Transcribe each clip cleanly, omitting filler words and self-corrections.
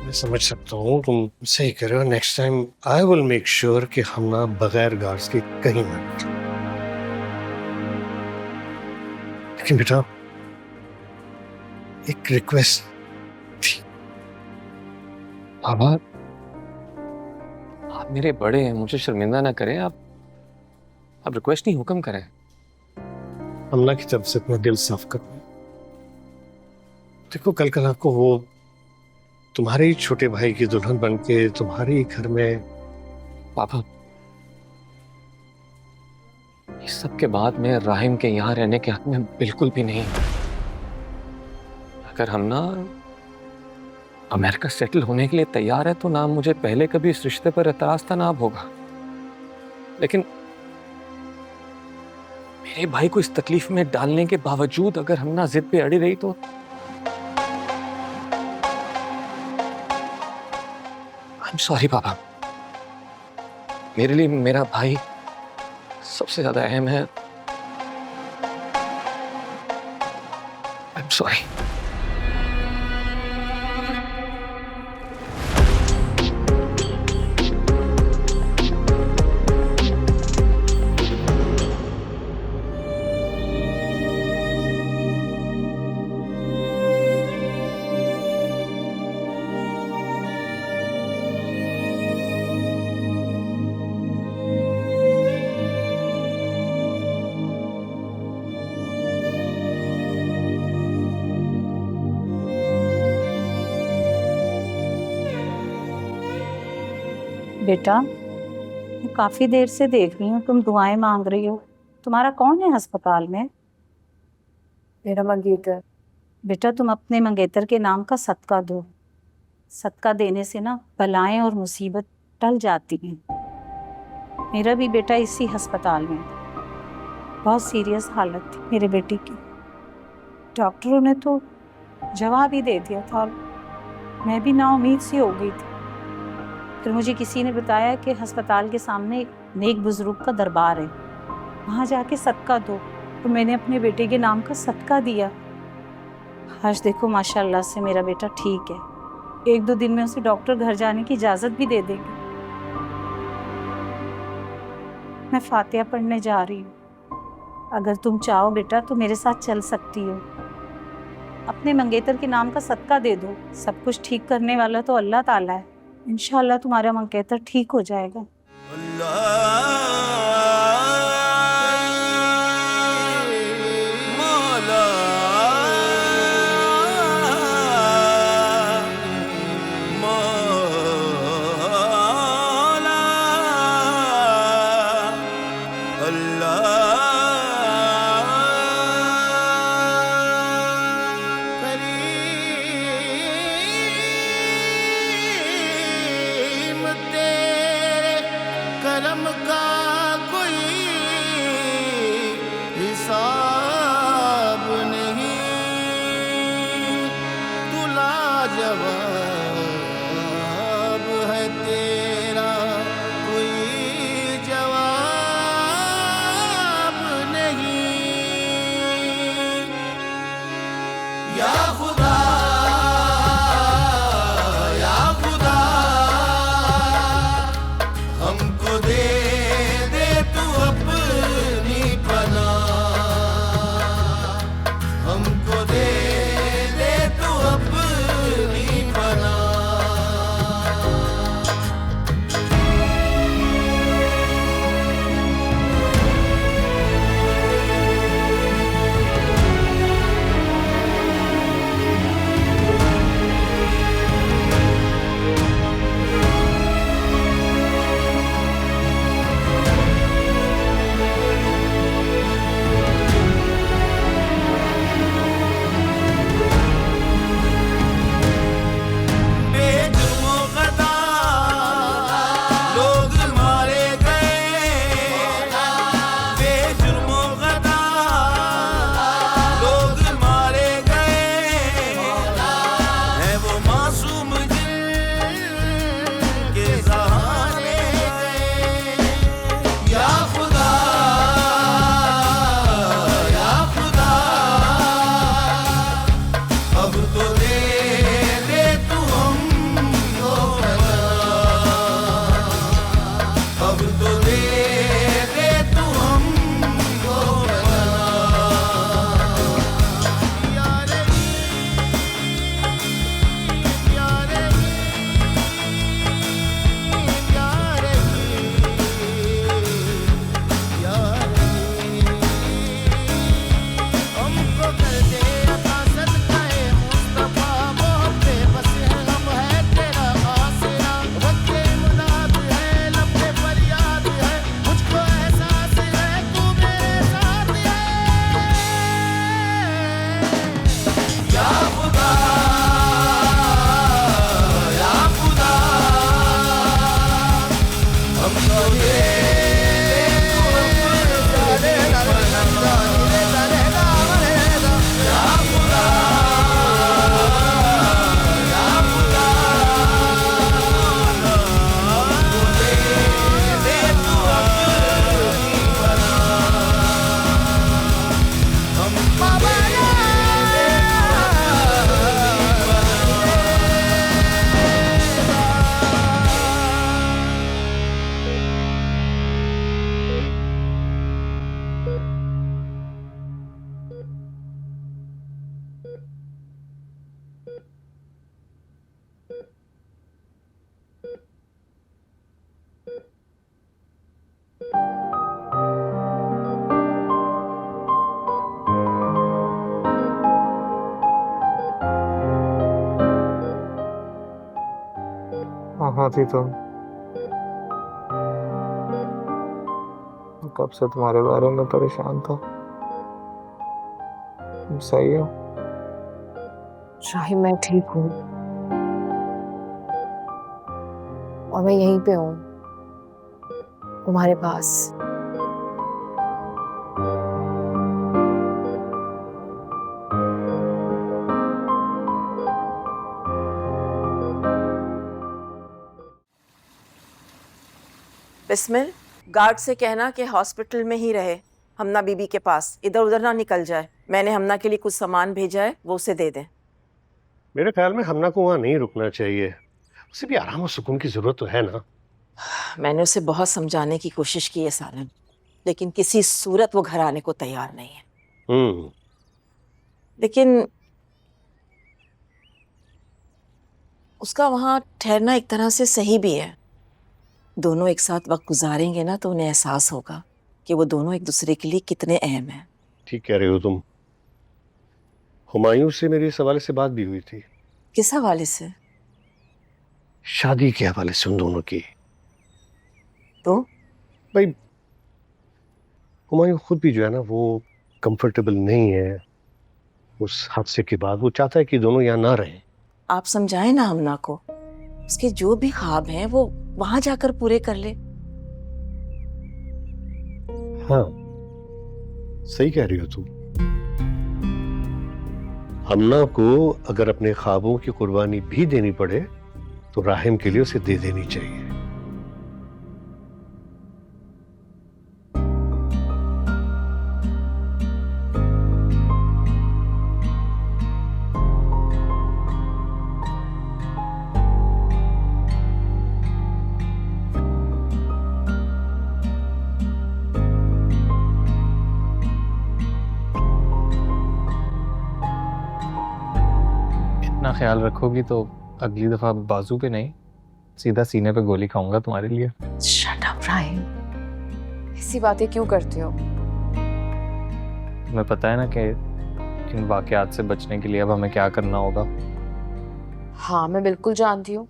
मैं समझ सकता हूँ, तुम सही कह रहे हो। Next time I will make sure कि हम ना बगैर गार्ड्स के कहीं ना निकलें। लेकिन बेटा, एक रिक्वेस्ट थी। बाबा, आप मेरे बड़े हैं, मुझे शर्मिंदा ना करें। आप रिक्वेस्ट नहीं, हुक्म करें। अल्लाह की तरफ से अपना दिल साफ करो। देखो, कल कल आपको वो तुम्हारे ही छोटे भाई की दुल्हन बन के तुम्हारे ही घर में। पापा, इस सब के बाद मैं राहिम के यहाँ रहने के हक में बिल्कुल भी नहीं। अगर हम ना अमेरिका सेटल होने के लिए तैयार है तो ना मुझे पहले कभी इस रिश्ते पर एतराज था, ना अब होगा। लेकिन मेरे भाई को इस तकलीफ में डालने के बावजूद अगर हम ना जिद पे अड़ी रही तो आई एम सॉरी पापा। मेरे लिए मेरा भाई सबसे ज्यादा अहम है। I am sorry. बेटा, मैं काफी देर से देख रही हूँ तुम दुआएं मांग रही हो। तुम्हारा कौन है अस्पताल में? मेरा मंगेतर। बेटा, तुम अपने मंगेतर के नाम का सदका दो। सदका देने से ना बलाएं और मुसीबत टल जाती हैं। मेरा भी बेटा इसी अस्पताल में बहुत सीरियस हालत थी मेरे बेटे की। डॉक्टरों ने तो जवाब ही दे दिया था और मैं भी नाउम्मीद सी हो गई थी। फिर मुझे किसी ने बताया कि अस्पताल के सामने एक नेक बुजुर्ग का दरबार है, वहाँ जाके सदका दो। तो मैंने अपने बेटे के नाम का सदका दिया। आज देखो माशाल्लाह से मेरा बेटा ठीक है। 1-2 दिन में उसे डॉक्टर घर जाने की इजाज़त भी दे देंगे। मैं फातिहा पढ़ने जा रही हूँ। अगर तुम चाहो बेटा तो मेरे साथ चल सकती हो। अपने मंगेतर के नाम का सदका दे दो। सब कुछ ठीक करने वाला तो अल्लाह ताला है। इंशाअल्लाह तुम्हारा मंगेतर ठीक हो जाएगा। करम कहाँ थी तुम? कब से तुम्हारे बारे में परेशान था। तुम सही हो? शाहिद मैं ठीक हूँ और मैं यहीं पे हूँ तुम्हारे पास। बिस्मिल, गार्ड से कहना कि हॉस्पिटल में ही रहे, हमना बीबी के पास, इधर उधर ना निकल जाए। मैंने हमना के लिए कुछ सामान भेजा है, वो उसे दे दें। मेरे ख्याल में हमना को वहाँ नहीं रुकना चाहिए, उसे भी आराम और सुकून की जरूरत तो है ना। मैंने उसे बहुत समझाने की कोशिश की है सालन, लेकिन किसी सूरत वो घर आने को तैयार नहीं है। लेकिन उसका वहाँ ठहरना एक तरह से सही भी है। दोनों एक साथ वक्त गुजारेंगे ना तो उन्हें एहसास होगा कि वो दोनों एक दूसरे के लिए कितने अहम हैं। ठीक कह रहे हो तुम। हुमायूं से मेरी इस हवाले से बात भी हुई थी। किस हवाले से? शादी के हवाले से उन दोनों की। तो भाई हुमायूं खुद भी जो है ना वो कंफर्टेबल नहीं है उस हादसे के बाद। वो चाहता है कि दोनों यहाँ ना रहें। आप समझाएं ना हमना को, उसके जो भी ख्वाब हैं वो वहां जाकर पूरे कर ले। हाँ सही कह रही हो तुम। हमना को अगर अपने ख्वाबों की कुर्बानी भी देनी पड़े तो राहिम के लिए उसे दे देनी चाहिए। इतना ख्याल रखोगी तो अगली दफा बाजू पे नहीं सीधा सीने पे गोली खाऊंगा तुम्हारे लिए। शट अप राहिम, ऐसी बातें क्यों करते हो? तुम्हें पता है ना कि इन वाकयात से बचने के लिए अब हमें क्या करना होगा। हाँ मैं बिल्कुल जानती हूँ।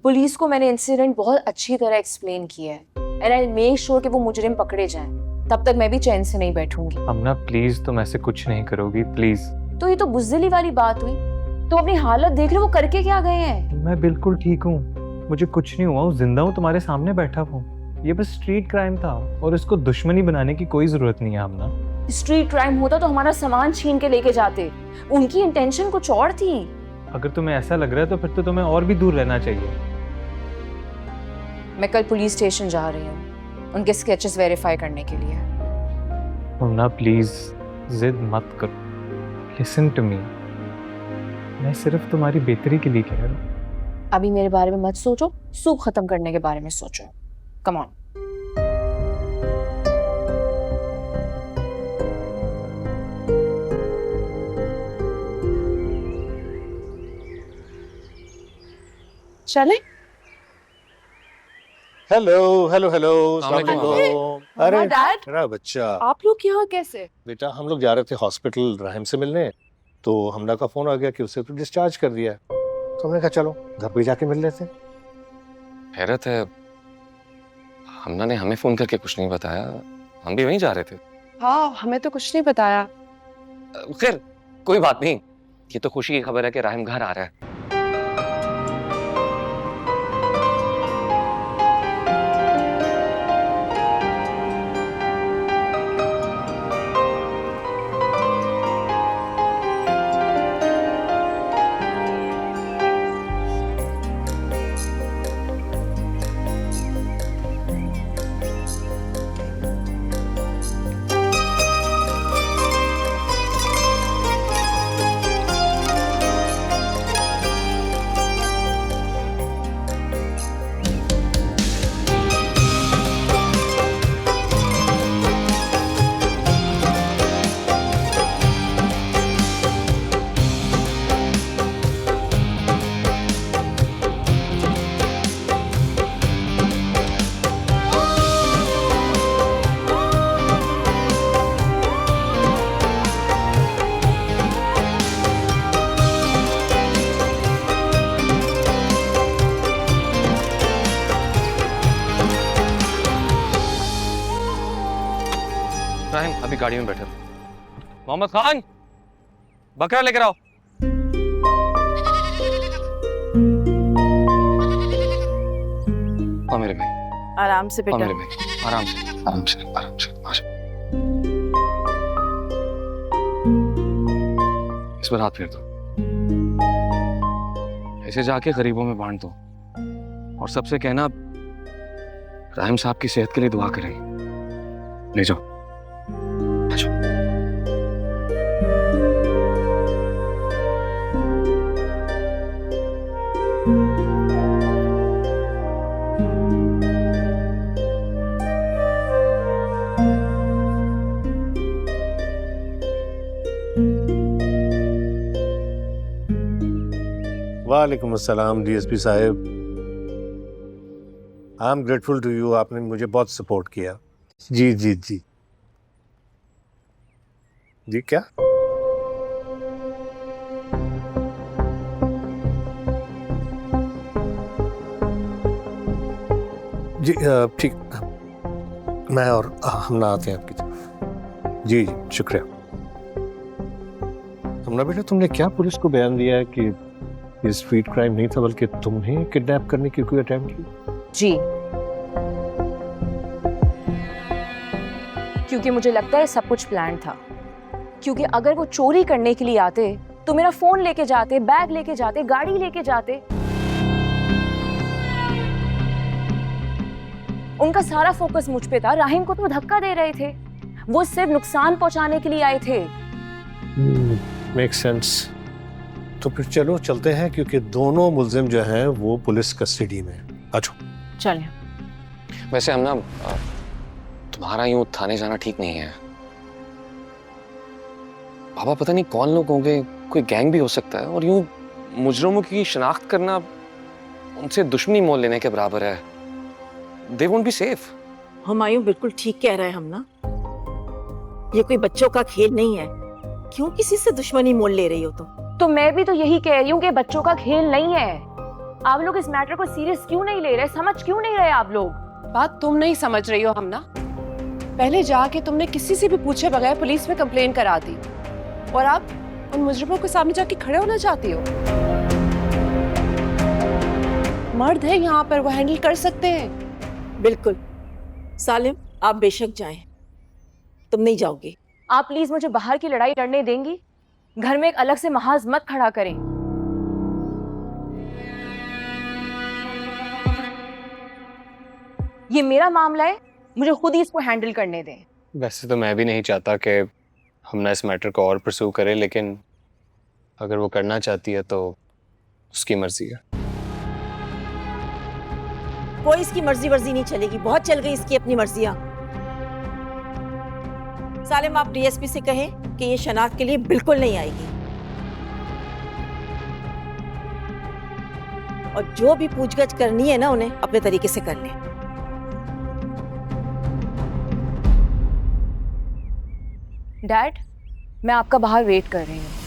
पुलिस को मैंने इंसिडेंट बहुत अच्छी तरह एक्सप्लेन किया है एंड आई मेक श्योर कि वो मुजरिम पकड़े जाएं। तब तक मैं भी चैन से नहीं बैठूंगी। हमना प्लीज तुम ऐसे कुछ नहीं करोगी प्लीज। तो ये तो बुज़दिली वाली बात हुई। तो अपनी हालत देख लो, वो करके क्या गए हैं। मैं बिल्कुल ठीक हूँ, मुझे कुछ नहीं हुआ, हूँ जिंदा हूँ, तुम्हारे सामने बैठा हूँ। ये बस स्ट्रीट क्राइम था और इसको दुश्मनी बनाने की कोई जरूरत नहीं है हमना। स्ट्रीट क्राइम होता तो हमारा सामान छीन के लेके जाते। उनकी इंटेंशन कुछ और थी। अगर तुम्हें ऐसा लग रहा है तो फिर तो तुम्हें और भी दूर रहना चाहिए। मैं कल पुलिस स्टेशन जा रही हूँ उनके स्केचेस वेरीफाई करने के लिए। हमना प्लीज जिद मत करो, लिसन टू मी। मैं सिर्फ तुम्हारी बेहतरी के लिए कह रहा हूँ। अभी मेरे बारे में मत सोचो, सूप खत्म करने के बारे में सोचो। Come on. चले? Hello hello hello. अस्सलाम अरे डैड, मेरा बच्चा। आप लोग यहाँ कैसे? बेटा हम लोग जा रहे थे हॉस्पिटल राहिम से मिलने, तो हमना का फोन आ गया कि उसे तो डिस्चार्ज कर दिया। तो हमने कहा चलो घर पे जाके मिल लेते हैं। हैरत है, हमना ने हमें फोन करके कुछ नहीं बताया, हम भी वहीं जा रहे थे। हाँ हमें तो कुछ नहीं बताया। खैर कोई बात नहीं, ये तो खुशी की खबर है कि राहिम घर आ रहा है। अपनी गाड़ी में बैठे रहो। मोहम्मद खान, बकरा लेकर आओ। हाँ मेरे भाई, आराम से हाँ बेटा। मेरे भाई, आराम से आराम से आराम से आराम से। इस पर हाथ फेर दो, ऐसे जाके गरीबों में बांट दो, और सबसे कहना राहिम साहब की सेहत के लिए दुआ करें। ले जाओ, ले जाओ। वालेकुम अस्सलाम डीएसपी साहब, I am grateful to you, आपने मुझे बहुत सपोर्ट किया। जी जी जी जी, क्या? जी ठीक, मैं और हम आते हैं आपकी तरफ। जी जी शुक्रिया। हमना बेटा, तुमने क्या पुलिस को बयान दिया है कि ये स्ट्रीट क्राइम नहीं था बल्कि तुम्हें किडनैप करने की कोई अटेम्प्ट की? जी, क्योंकि मुझे लगता है सब कुछ प्लान था। क्योंकि अगर वो चोरी करने के लिए आते तो मेरा फोन लेके जाते, बैग लेके जाते, गाड़ी लेके जाते। उनका सारा फोकस मुझ पे था। राहिम को तो धक्का दे रहे थे, वो सिर्फ नुकसान पहुंचाने के लिए आए थे। Make sense. तो फिर चलो चलते हैं, क्योंकि दोनों मुल्जिम जो हैं वो पुलिस कस्टडी में हैं। अच्छा चलें। वैसे हम ना तुम्हारा यूं थाने जाना ठीक नहीं है बाबा। पता नहीं कौन लोग होंगे, कोई गैंग भी हो सकता है, और यूं मुजरिमों की शिनाख्त करना उनसे दुश्मनी मोल लेने के बराबर है। They won't be safe. Humayun बिल्कुल ठीक कह रहा है हम ना, ये कोई बच्चों का खेल नहीं है। क्यों किसी से दुश्मनी मोल ले रही हो तुम? तो मैं भी तो यही कह रही हूँ कि बच्चों का खेल नहीं है। आप लोग इस मैटर को सीरियस क्यों नहीं ले रहे, समझ क्यों नहीं रहे आप लोग? बात तुम नहीं समझ रही हो हम ना। पहले जाके तुमने किसी से भी पूछे बगैर पुलिस में कंप्लेन करा दी, और आप उन मुजरिमों के सामने जाके खड़े होना चाहती हो। मर्द है यहाँ पर, वो हैंडल कर सकते हैं। बिल्कुल सालिम, आप बेशक जाएं, तुम नहीं जाओगी। आप प्लीज मुझे बाहर की लड़ाई लड़ने देंगी? घर में एक अलग से महाज मत खड़ा करें। ये मेरा मामला है, मुझे खुद ही इसको हैंडल करने दें। वैसे तो मैं भी नहीं चाहता कि हम ना इस मैटर को और परस्यू करें, लेकिन अगर वो करना चाहती है तो उसकी मर्जी है। कोई इसकी मर्जी वर्जी नहीं चलेगी, बहुत चल गई इसकी अपनी मर्जियां। सालिम, आप डीएसपी से कहें कि ये शनाख्त के लिए बिल्कुल नहीं आएगी, और जो भी पूछगछ करनी है ना उन्हें अपने तरीके से कर लें। डैड, मैं आपका बाहर वेट कर रही हूँ।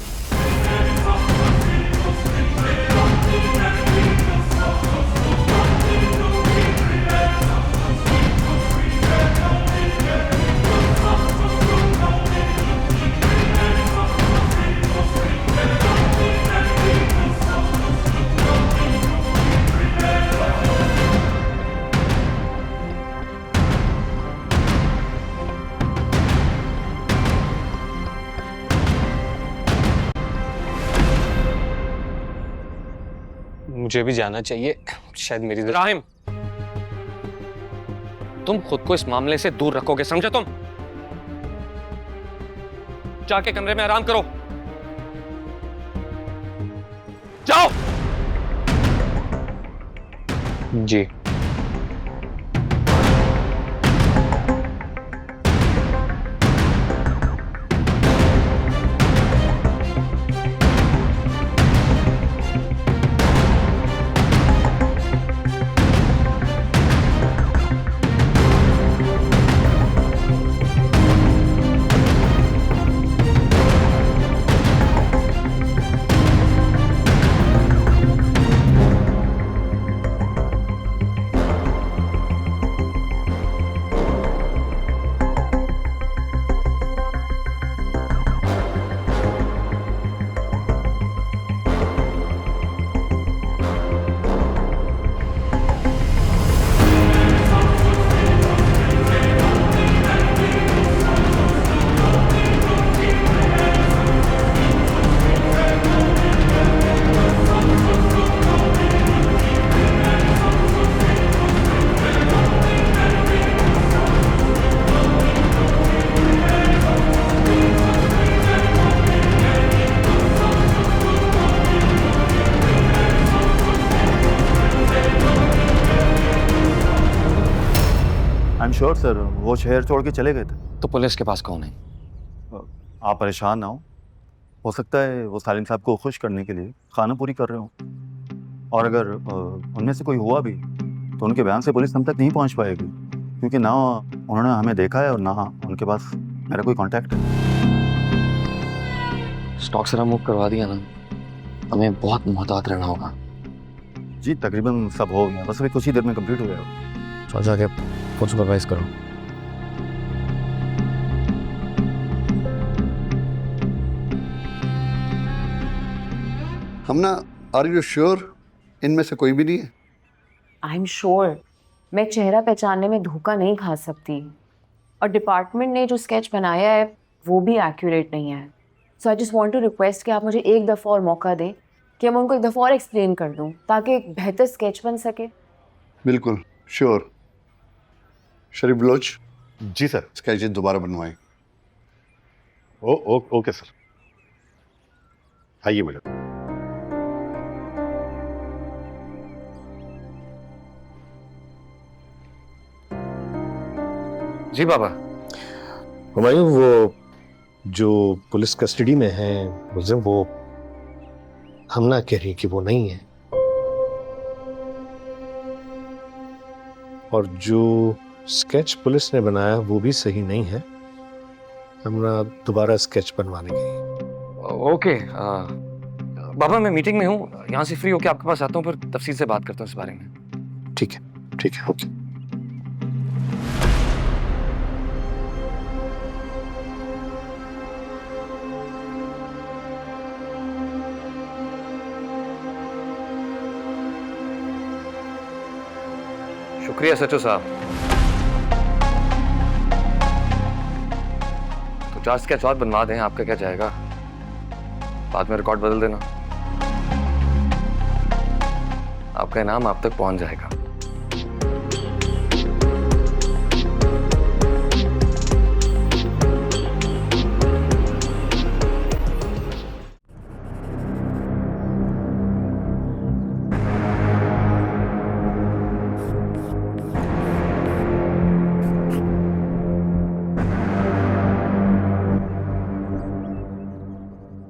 मुझे भी जाना चाहिए, शायद मेरी राहिम, तुम खुद को इस मामले से दूर रखोगे, समझे? तुम जाके कमरे में आराम करो, जाओ। जी श्योर सर, वो शहर छोड़ के चले गए थे। तो पुलिस के पास कौन है? आप परेशान ना हो सकता है वो सालिम साहब को खुश करने के लिए खाना पूरी कर रहे हो, और अगर उनमें से कोई हुआ भी तो उनके बयान से पुलिस हम तक नहीं पहुंच पाएगी, क्योंकि ना उन्होंने हमें देखा है और ना उनके पास मेरा कोई कांटेक्ट है। स्टॉक सारा मूव करवा दिया ना, हमें बहुत मोहतात रहना होगा। जी तकरीबन सब हो गया, बस अभी कुछ ही देर में कंप्लीट हो गया। तो जाके फुल सुपरवाइज करो। हमना, आर यू श्योर इनमें से कोई भी नहीं है? I am sure. मैं चेहरा पहचानने में धोखा नहीं खा सकती, और डिपार्टमेंट ने जो स्केच बनाया है वो भी एक्यूरेट नहीं है। So I just want to request कि आप मुझे एक दफ़ा और मौका दें कि मैं उनको एक दफ़ा और एक्सप्लेन कर दूं, ताकि एक बेहतर स्केच बन सके। बिल्कुल श्योर। शरीफ बलोच, जी सर। स्केचेस दोबारा बनवाएं। ओके सर, आइए मैडम। जी बाबा। हुमायूं, वो जो पुलिस कस्टडी में है मुलजिम, वो हम ना कह रही कि वो नहीं है, और जो स्केच पुलिस ने बनाया वो भी सही नहीं है। हम ना दोबारा स्केच बनवाने गए। ओके बाबा, मैं मीटिंग में हूँ, यहाँ से फ्री होके आपके पास आता हूँ, फिर तफसील से बात करता हूँ इस बारे में। ठीक है, ओके। शुक्रिया सचो साहब। तो 4 स्केच और बनवा दें, आपका क्या जाएगा? बाद में रिकॉर्ड बदल देना, आपका इनाम आप तक पहुंच जाएगा।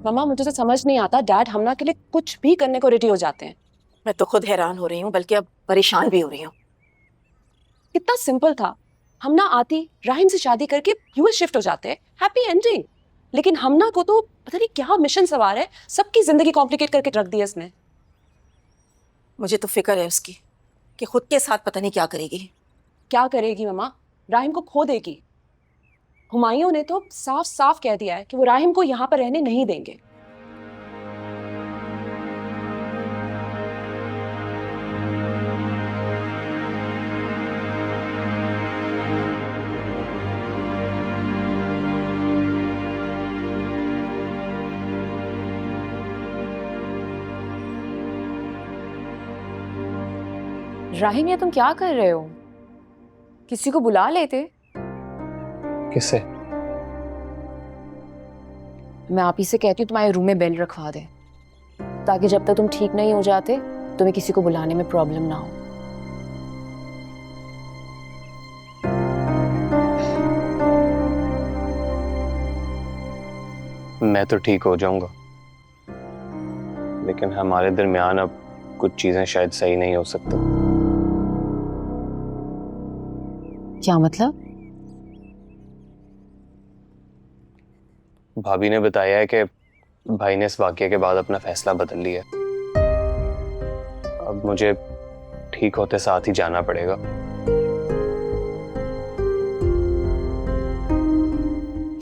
मम्मा, मुझे तो समझ नहीं आता, डैड हमना के लिए कुछ भी करने को रेडी हो जाते हैं। मैं तो खुद हैरान हो रही हूँ, बल्कि अब परेशान भी हो रही हूँ। कितना सिंपल था, हमना आती, राहिम से शादी करके यूएस शिफ्ट हो जाते, हैप्पी एंडिंग। लेकिन हमना को तो पता नहीं क्या मिशन सवार है, सबकी जिंदगी कॉम्प्लिकेट करके रख दी है इसने। मुझे तो फिक्र है उसकी कि खुद के साथ पता नहीं क्या करेगी। क्या करेगी मम्मा? राहिम को खो देगी। हुमायूं ने तो साफ साफ कह दिया है कि वो राहिम को यहाँ पर रहने नहीं देंगे। राहिम, ये तुम क्या कर रहे हो? किसी को बुला लेते। किससे? मैं आप ही से कहती हूँ तुम्हारे रूम में बेल रखवा दे, ताकि जब तक तुम ठीक नहीं हो जाते तुम्हें किसी को बुलाने में प्रॉब्लम ना हो। मैं तो ठीक हो जाऊंगा, लेकिन हमारे दरमियान अब कुछ चीजें शायद सही नहीं हो सकती। क्या मतलब? भाभी ने बताया है कि भाई ने इस वाकये के बाद अपना फैसला बदल लिया। अब मुझे ठीक होते साथ ही जाना पड़ेगा।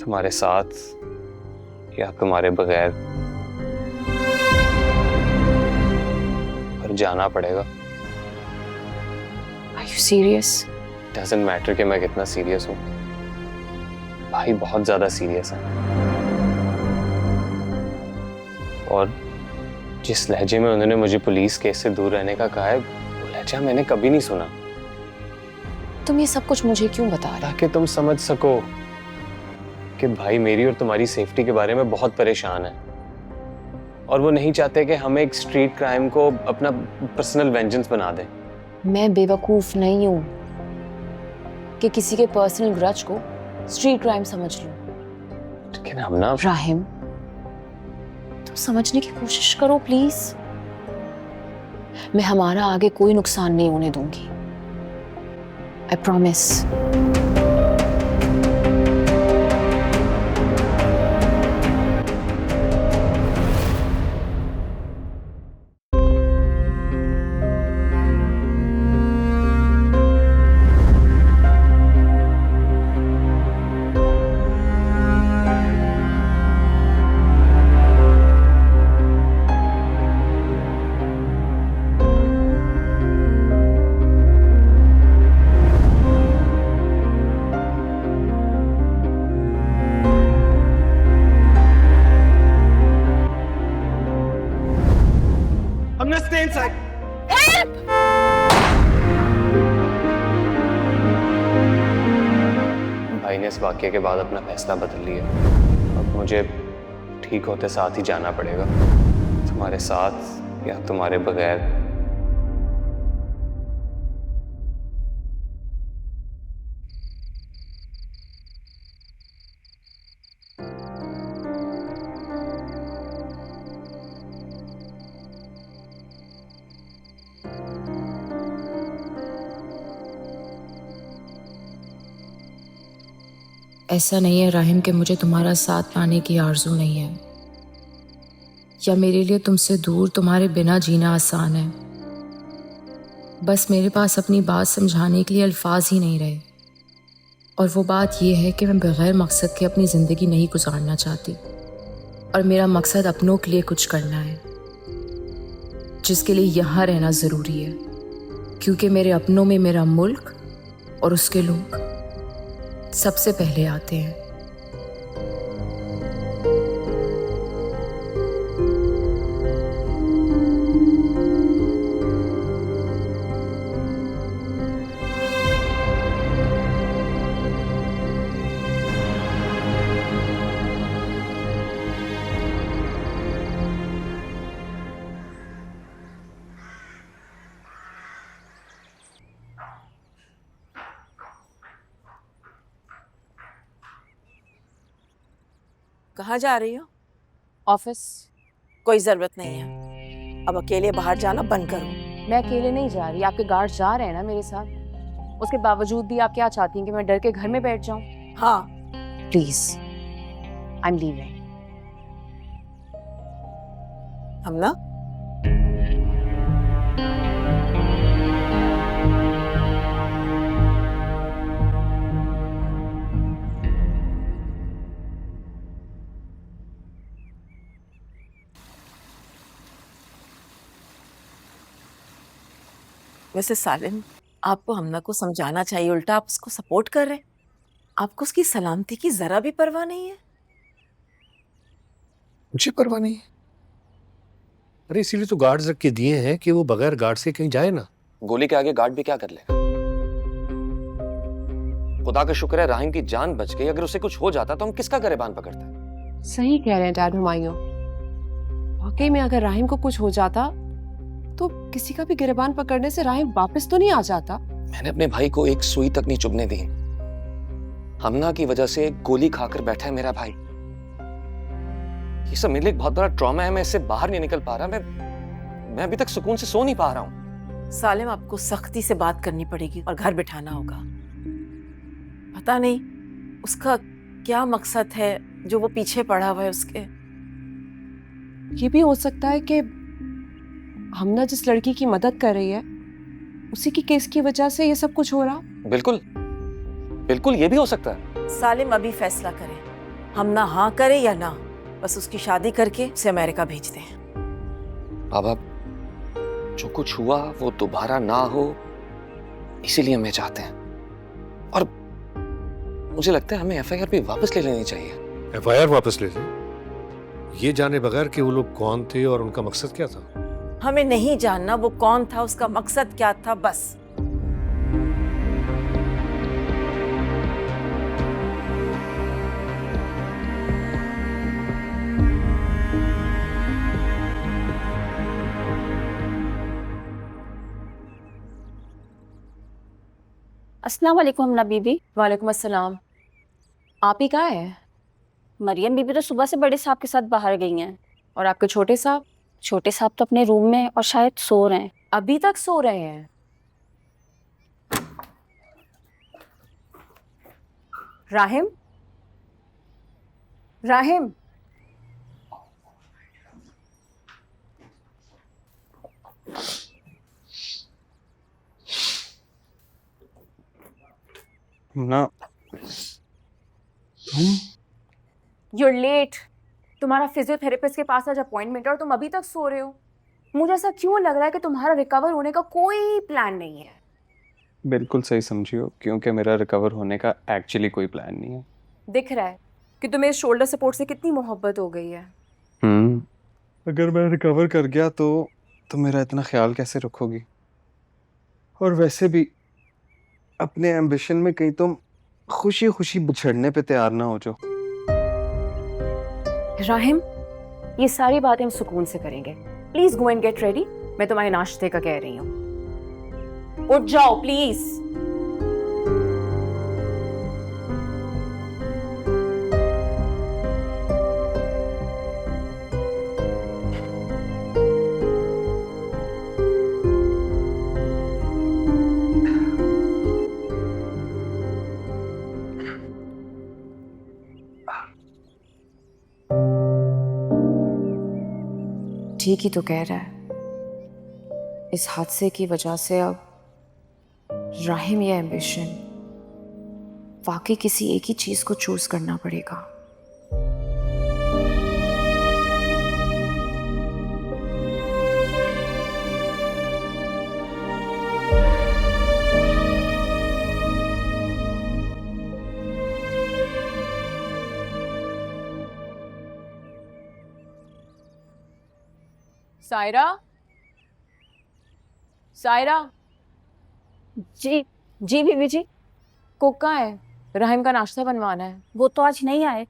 तुम्हारे साथ या तुम्हारे बगैर, पर जाना पड़ेगा। Are you serious? Doesn't matter कि मैं कितना सीरियस हूँ, भाई बहुत ज्यादा सीरियस है। और जिस लहजे में उन्होंने मुझे पुलिस केस से दूर रहने का कहा है, वो लहजा मैंने कभी नहीं सुना। तुम ये सब कुछ मुझे क्यों बता रहे? ताकि तुम समझ सको कि भाई मेरी और तुम्हारी सेफ्टी के बारे में बहुत परेशान है, और वो नहीं चाहते कि हम एक स्ट्रीट क्राइम को अपना पर्सनल वेंजेंस बना दें। मैं बेवकूफ नहीं हूँ कि किसी के पर्सनल ग्रज को स्ट्रीट क्राइम समझ लूं। लेकिन हमना राहिम, तुम समझने की कोशिश करो प्लीज। मैं हमारा आगे कोई नुकसान नहीं होने दूंगी, आई प्रॉमिस। हमने स्टे इनसाइड। भाई ने इस वाक्य के बाद अपना फैसला बदल लिया। अब मुझे ठीक होते साथ ही जाना पड़ेगा, तुम्हारे साथ या तुम्हारे बगैर। ऐसा नहीं है राहिम कि मुझे तुम्हारा साथ पाने की आरजू नहीं है, या मेरे लिए तुमसे दूर तुम्हारे बिना जीना आसान है। बस मेरे पास अपनी बात समझाने के लिए अल्फाज ही नहीं रहे, और वो बात ये है कि मैं बगैर मकसद के अपनी ज़िंदगी नहीं गुजारना चाहती, और मेरा मकसद अपनों के लिए कुछ करना है, जिसके लिए यहाँ रहना ज़रूरी है, क्योंकि मेरे अपनों में मेरा मुल्क और उसके लोग सबसे पहले आते हैं। कहाँ जा रही हो? ऑफिस। कोई जरूरत नहीं है, अब अकेले बाहर जाना बंद करो। मैं अकेले नहीं जा रही, आपके गार्ड जा रहे हैं ना मेरे साथ। उसके बावजूद भी आप क्या चाहती हैं कि मैं डर के घर में बैठ जाऊं? हाँ, प्लीज, आई एम लीविंग। हमना, वैसे सालिम, आपको हमना को समझाना चाहिए, उल्टा आप उसको सपोर्ट कर रहे हैं। आपको उसकी सलामती की जरा भी परवाह नहीं है। मुझे परवाह नहीं है। अरे इसीलिए तो गार्ड्स रख के दिए हैं कि वो बगैर गार्ड से कहीं जाए ना। गोली के आगे गार्ड भी क्या कर लेगा? खुदा का शुक्र है राहिम की जान बच गई, अगर उसे कुछ हो जाता तो हम किसका गिरबान पकड़ते? सही कह रहे हैं डैड हुमायूं। वाकई में अगर राहिम को कुछ हो जाता तो किसी का भी गिरबान पकड़ने से राहिम वापस तो नहीं आ जाता। मैंने अपने भाई को एक सुई तक नहीं चुभने दी। हमना की वजह से गोली खाकर बैठा है मेरा भाई। ये सब मेरे लिए एक बहुत बड़ा ट्रॉमा है। मैं इससे बाहर नहीं निकल पा रहा। मैं अभी तक सुकून से सो नहीं पा रहा हूँ। सालिम, आपको सख्ती से बात करनी पड़ेगी और घर बिठाना होगा। पता नहीं उसका क्या मकसद है जो वो पीछे पड़ा हुआ है उसके। ये भी हो सकता है कि हमना जिस लड़की की मदद कर रही है उसी की केस की वजह से ये सब कुछ हो रहा। बिल्कुल बिल्कुल, ये भी हो सकता है। सालिम अभी फैसला करे, हमना हाँ करे या ना। बस उसकी शादी करके उसे अमेरिका भेज दें। बाबा, जो कुछ हुआ वो दोबारा ना हो, इसीलिए हमें चाहते हैं। और मुझे लगता है हमें एफआईआर भी वापस ले लेनी चाहिए। एफआईआर वापस ले लें, ये जाने बगैर कि वो लोग कौन थे और उनका मकसद क्या था। हमें नहीं जानना वो कौन था, उसका मकसद क्या था, बस। अस्सलाम वालेकुम ना बीबी। वालेकुम अस्सलाम। आप ही कहाँ हैं? मरियम बीबी तो सुबह से बड़े साहब के साथ बाहर गई हैं। और आपके छोटे साहब? छोटे साहब तो अपने रूम में और शायद सो रहे हैं। अभी तक सो रहे हैं? राहिम, राहिम, ना you're लेट। तुम्हारा फिजियोथेरेपिस्ट के पास आज अपॉइंटमेंट है और तुम अभी तक सो रहे हो। मुझे ऐसा क्यों लग रहा है कि तुम्हारा रिकवर होने का कोई प्लान नहीं है? बिल्कुल सही समझी हो, क्योंकि मेरा रिकवर होने का एक्चुअली कोई प्लान नहीं है। दिख रहा है कि तुम्हें इस शोल्डर सपोर्ट से कितनी मोहब्बत हो गई है। अगर मैं रिकवर कर गया तो मेरा इतना ख्याल कैसे रखोगी? और वैसे भी अपने एम्बिशन में कहीं तुम खुशी खुशी बिछड़ने पे तैयार ना हो जाओ। राहिम, ये सारी बातें हम सुकून से करेंगे। Please go and get ready. मैं तुम्हारे नाश्ते का कह रही हूँ। उठ जाओ प्लीज। ठीक ही तो कह रहा है। इस हादसे की वजह से अब राहिम या एम्बिशन, वाकई किसी एक ही चीज को चूज करना पड़ेगा। सायरा, सायरा। जी जी बीबी जी। कुक कहाँ है? राहिम का नाश्ता बनवाना है। वो तो आज नहीं आए।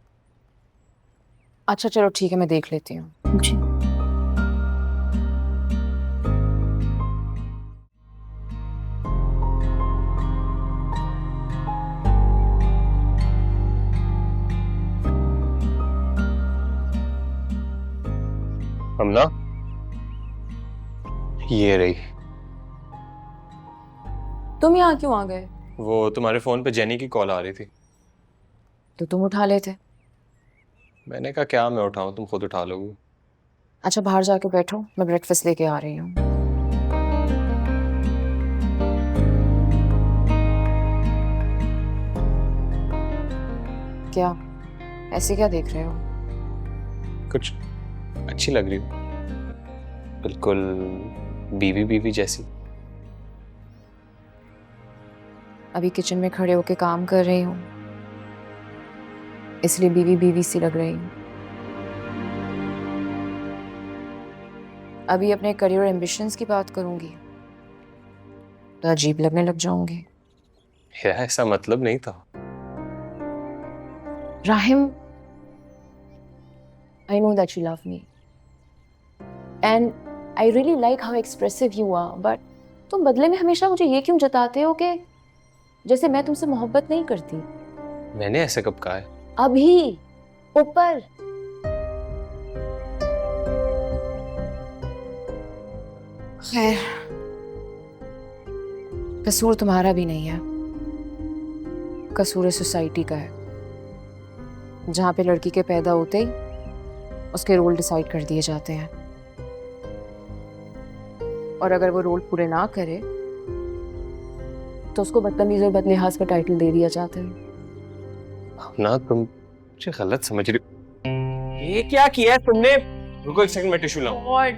अच्छा चलो ठीक है, मैं देख लेती हूँ। जी। हमना, ये रही। तुम यहाँ क्यों आ गए? वो तुम्हारे फोन पे जेनी की कॉल आ रही थी। तो तुम उठा लेते। मैंने कहा क्या मैं उठाऊं, तुम खुद उठा लोगी। अच्छा बाहर जाके बैठो, मैं ब्रेकफास्ट लेके आ रही हूँ। क्या ऐसे क्या देख रहे हो? कुछ अच्छी लग रही हो, बिल्कुल बीवी बीवी जैसी। अभी किचन में खड़े होके काम कर रही हूँ, इसलिए बीवी बीवी सी लग रही हूँ। अभी अपने करियर और एम्बिशंस की बात करूंगी तो अजीब लगने लग जाऊंगी। यार ऐसा मतलब नहीं था। Rahim, I know that you love me and I really like how expressive you are, but तुम बदले में हमेशा मुझे ये क्यों जताते हो कि जैसे मैं तुमसे मोहब्बत नहीं करती? मैंने ऐसे कब कहा है? अभी ऊपर। खैर, कसूर तुम्हारा भी नहीं है, कसूर सोसाइटी का है, जहां पे लड़की के पैदा होते ही उसके रोल डिसाइड कर दिए जाते हैं और अगर वो रोल पूरे ना करे तो उसको बदतमीज और बदलिहाज का टाइटल दे दिया जाता है। ना तुम मुझे गलत समझ रही हो। ये क्या किया है तुमने? रुको एक सेकंड, मैं टिश्यू लाऊं।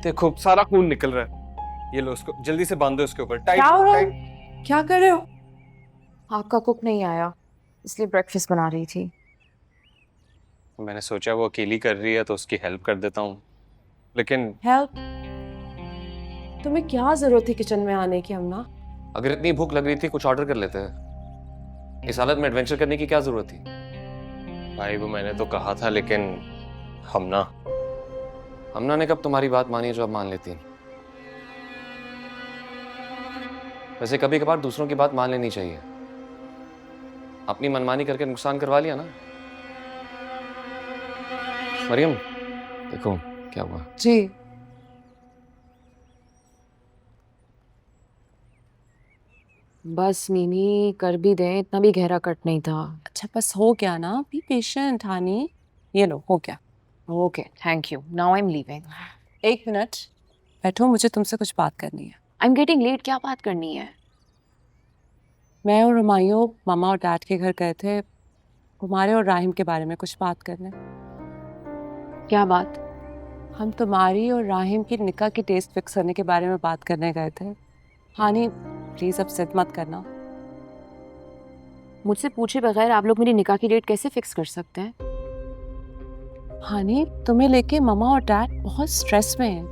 देखो सारा खून निकल रहा है। ये लो, उसको जल्दी से बांधो इसके ऊपर। Tight tight. क्या कर रहे हो? आपका कुक नहीं आया इसलिए ब्रेकफास्ट बना रही थी। मैंने सोचा वो अकेली कर रही है तो उसकी हेल्प कर देता हूँ, लेकिन हेल्प? तुम्हें क्या जरूरत थी किचन में आने की हमना? अगर इतनी भूख लग रही थी कुछ ऑर्डर कर लेते हैं। इस हालत में एडवेंचर करने की क्या जरूरत थी? भाई वो मैंने तो कहा था, लेकिन हमना ने कब तुम्हारी बात मानी जो अब मान लेती? वैसे कभी कभार दूसरों की बात मान लेनी चाहिए। अपनी मनमानी करके नुकसान करवा लिया ना। मरियम, देखो क्या हुआ। जी। बस मिमी, कर भी दें, इतना भी गहरा कट नहीं था। अच्छा बस हो गया ना, बी पेशेंट हानी। ये लो हो गया। Okay, thank you. Now I am leaving. 1 minute बैठो, मुझे तुमसे कुछ बात करनी है। I am getting late. क्या बात करनी है? मैं और हुमायूं मामा और डैड के घर गए थे तुम्हारे और राहिम के बारे में कुछ बात करने। क्या बात? हम तुम्हारी और राहिम की निकाह की डेट फिक्स करने के बारे में बात करने गए थे। हानी प्लीज अब जिद मत करना। मुझसे पूछे बगैर आप लोग मेरी निकाह की डेट कैसे फिक्स कर सकते हैं? हानी तुम्हें लेके मामा और डैड बहुत स्ट्रेस में हैं।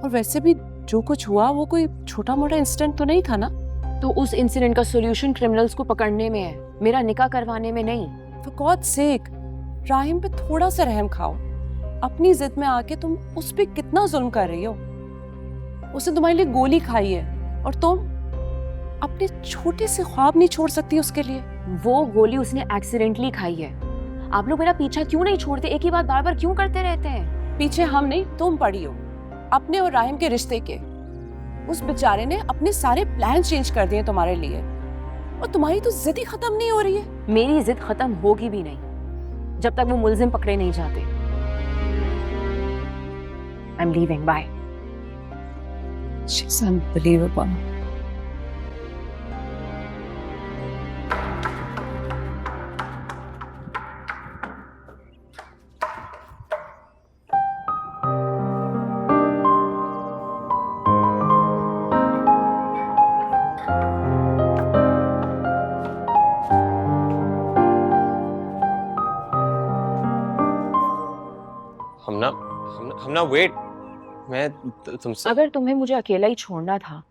और वैसे भी जो कुछ हुआ वो कोई छोटा मोटा इंसिडेंट तो नहीं था ना। तो उस इंसिडेंट का सॉल्यूशन क्रिमिनल्स को पकड़ने में है, मेरा निकाह करवाने में नहीं। For God's sake, राहिम पे थोड़ा सा रहम खाओ। अपनी जिद में आके तुम उस पे कितना जुल्म कर रही हो। उसने तुम्हारे लिए गोली खाई है और तुम अपने छोटे से ख्वाब नहीं छोड़ सकती उसके लिए। वो गोली उसने एक्सीडेंटली खाई है। आप लोग मेरा पीछा क्यों नहीं छोड़ते? एक ही बात बार बार क्यों करते रहते हैं? पीछे हम नहीं तुम पड़ी हो अपने और राहिम के रिश्ते के। उस बेचारे ने अपने सारे प्लान चेंज कर दिए तुम्हारे लिए और तुम्हारी तो जिद ही खत्म नहीं हो रही है। मेरी जिद खत्म होगी भी नहीं जब तक वो मुल्जिम पकड़े नहीं जाते। I am leaving, bye. She's unbelievable. हमना वेट, मैं तुमसे। अगर तुम्हें मुझे अकेला ही छोड़ना था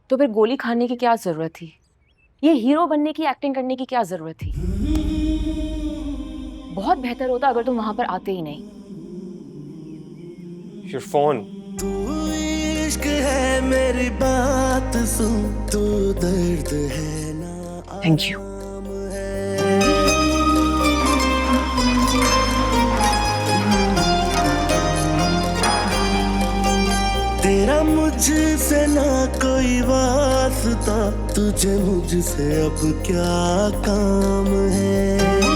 तो फिर गोली खाने की क्या जरूरत थी? ये हीरो बनने की, एक्टिंग करने की क्या जरूरत थी? बहुत बेहतर होता अगर तुम वहां पर आते ही नहीं। Your phone. तू इश्क है मेरी बात सुन, तू दर्द है ना। Thank you. तेरा मुझसे ना कोई वास्ता, तुझे मुझसे अब क्या काम है।